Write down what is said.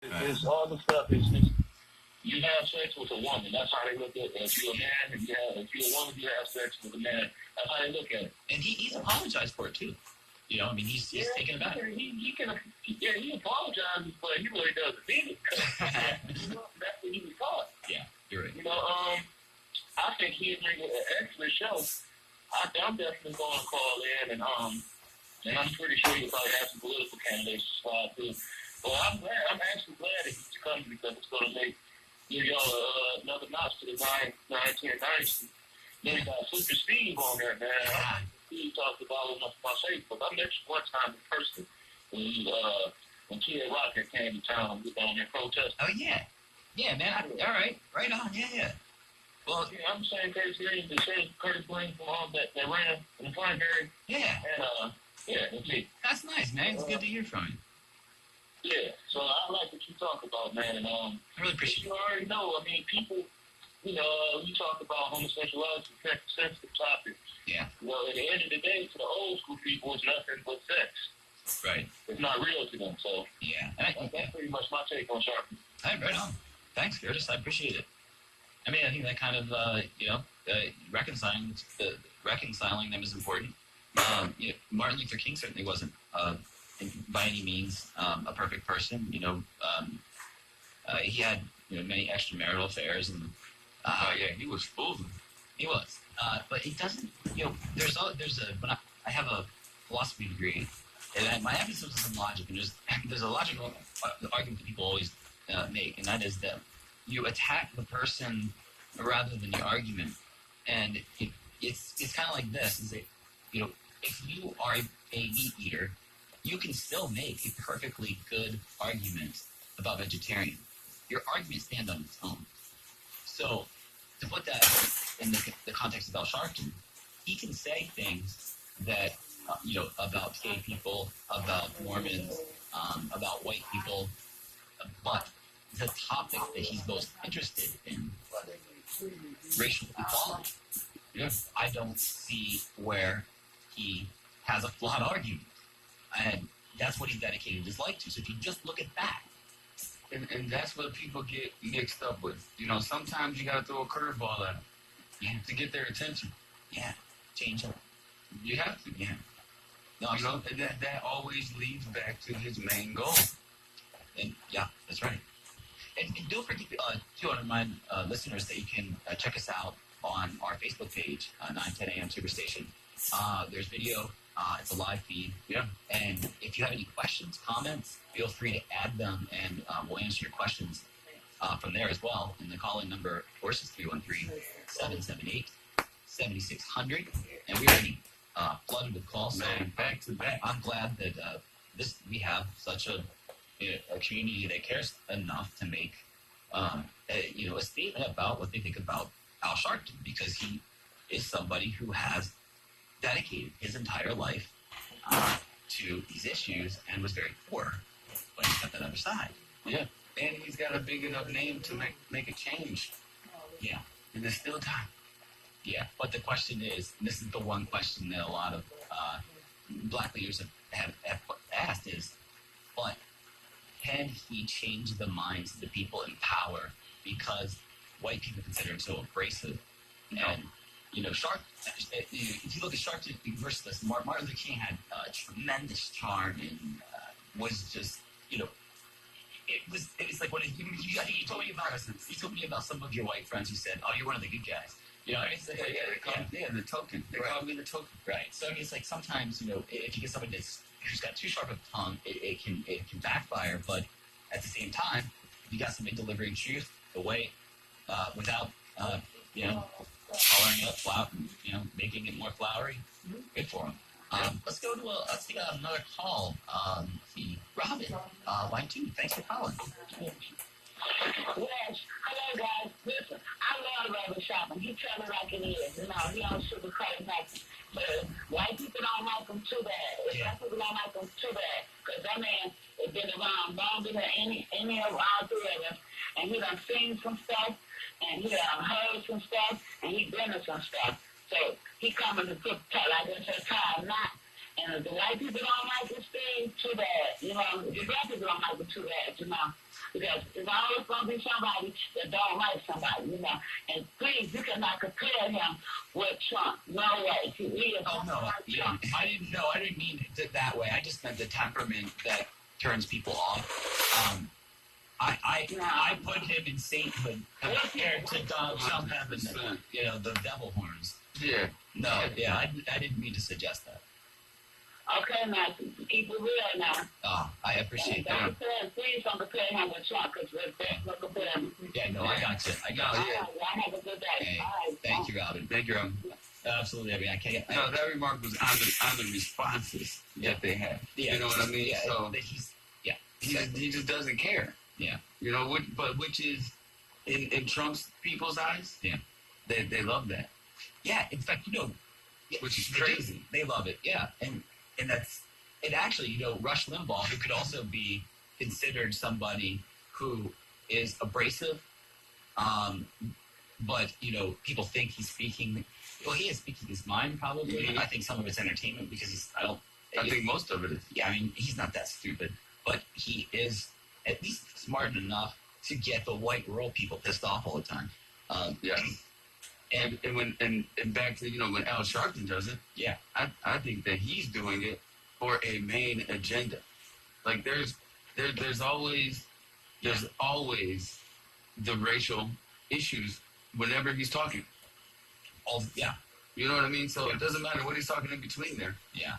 It's all the stuff. It's just you have sex with a woman. That's how they look at it. If you're a man, if you're a woman, you have sex with a man. That's how they look at it. And he's apologized for it too. You know, I mean, he's taken it back. He apologizes, but he really doesn't mean it. That's what he was taught. Yeah, you're right. You know, I think he'd make an excellent show. I'm definitely going to call in, and I'm pretty sure he'll probably have some political candidates to slide too. Well, I'm actually glad that he's coming because it's going to give y'all another notch to the 9-10 Then we got Super Steve on there, man. He talked about my Facebook. I met you one time in person when Kid Rock came to town. We were down there protesting. Oh, yeah. Yeah, man. All right. Right on. Yeah. Well, yeah, I'm saying Curtis Green, the same Curtis Green from all that ran in the primary. Yeah. And, that's me. That's nice, man. It's good to hear from you. Yeah, so I like what you talk about, man. And I really appreciate it. You already know. I mean, people, you talk about homosexuality, it's a sensitive topic. Yeah. Well, at the end of the day, to the old school people, it's nothing but sex. Right. It's not real to them. So yeah, that's pretty much my take on Sharpie. Right on. Thanks, Curtis. I appreciate it. I mean, I think that kind of reconciling them is important. Martin Luther King certainly wasn't by any means a perfect person. He had many extramarital affairs, and he was fooling. He was, but it doesn't. When I have a philosophy degree, and my emphasis is on logic, and there's a logical argument that people always make, and that is that you attack the person rather than the argument, and it's kind of like this: is that if you are a meat eater, you can still make a perfectly good argument about vegetarian. Your argument stands on its own. So, to put that in the context of Al Sharpton, he can say things that, about gay people, about Mormons, about white people, but the topic that he's most interested in, racial equality, I don't see where he has a flawed argument. And that's what he's dedicated his life to. So if you just look at that. And that's what people get mixed up with. Sometimes you got to throw a curveball at them to get their attention. Yeah, change it. You have to. Yeah. No, that always leads back to his main goal. And yeah, that's right. And don't forget to remind listeners that you can check us out on our Facebook page, 9:10 a.m. Superstation. There's video. It's a live feed. Yeah. And if you have any questions, comments, feel free to add them, and we'll answer your questions from there as well. And the call-in number, of course, is 313-778-7600. And we're already flooded with calls. Man, back to back. I'm glad that we have such a community that cares enough to make a statement about what they think about Al Sharpton, because he is somebody who has dedicated his entire life to these issues and was very poor when he got that other side. Yeah, and he's got a big enough name to make a change. Yeah. And there's still time. Yeah, but the question is, and this is the one question that a lot of black leaders have asked is, but can he change the minds of the people in power because white people consider him so abrasive? No. And if you look at Sharpton versus this, Martin Luther King had a tremendous charm and was just, it was like when he told me about some of your white friends who said, "Oh, you're one of the good guys." It's like, the token. They called me the token. Right. So I mean, it's like sometimes, if you get somebody who's got too sharp of a tongue, it can backfire. But at the same time, if you got somebody delivering truth the way without coloring it up, making it more flowery, good for him. Let's take another call. Robin, line 2. Thanks for calling. Yes. Hello, guys. Listen, I love Robert Sharpton. He tell it like it is. He don't sugarcoat nothing. But white people don't like him too bad. Black people don't like him too bad. Because that man has been around longer than any of our three of us. And he done seen some stuff. And he done heard some stuff. And he been to some stuff. So he coming to put like this at time not. And if the white people don't like this thing, too bad. The black people don't like it too bad, because there's always going to be somebody that don't like somebody, you know. And please, you cannot compare him with Trump. No way. He is Oh no, like yeah, Trump. I didn't know. I didn't mean it that way. I just meant the temperament that turns people off. I put him in sainthood compared to Donald Trump having the, the devil horns. Yeah. No, yeah, I didn't mean to suggest that. Okay, now, keep it real now. Oh, I appreciate that. Please don't compare him with Trump, because we're comparing. Yeah, no, I got you. I got you. All right, y'all have a good day. Hey, All right. thank you, Robin. Thank you, Robin. Absolutely. I mean, I can't. No, that remark was on the responses that they had. Yeah, You know what I mean? Yeah, So he's he just doesn't care. Yeah. You know, which is in Trump's people's eyes. Yeah. They love that, yeah. In fact, which is they do. crazy. They love it. Yeah, and actually, Rush Limbaugh, who could also be considered somebody who is abrasive, but people think he's speaking. Well, he is speaking his mind, probably. Mhm. I think some of it's entertainment because I think most of it is. Yeah, I mean, he's not that stupid, but he is at least smart enough to get the white rural people pissed off all the time. Yeah. And back to when Al Sharpton does it. Yeah. I think that he's doing it for a main agenda. Like there's always the racial issues whenever he's talking. Yeah. You know what I mean? So it doesn't matter what he's talking in between there. Yeah.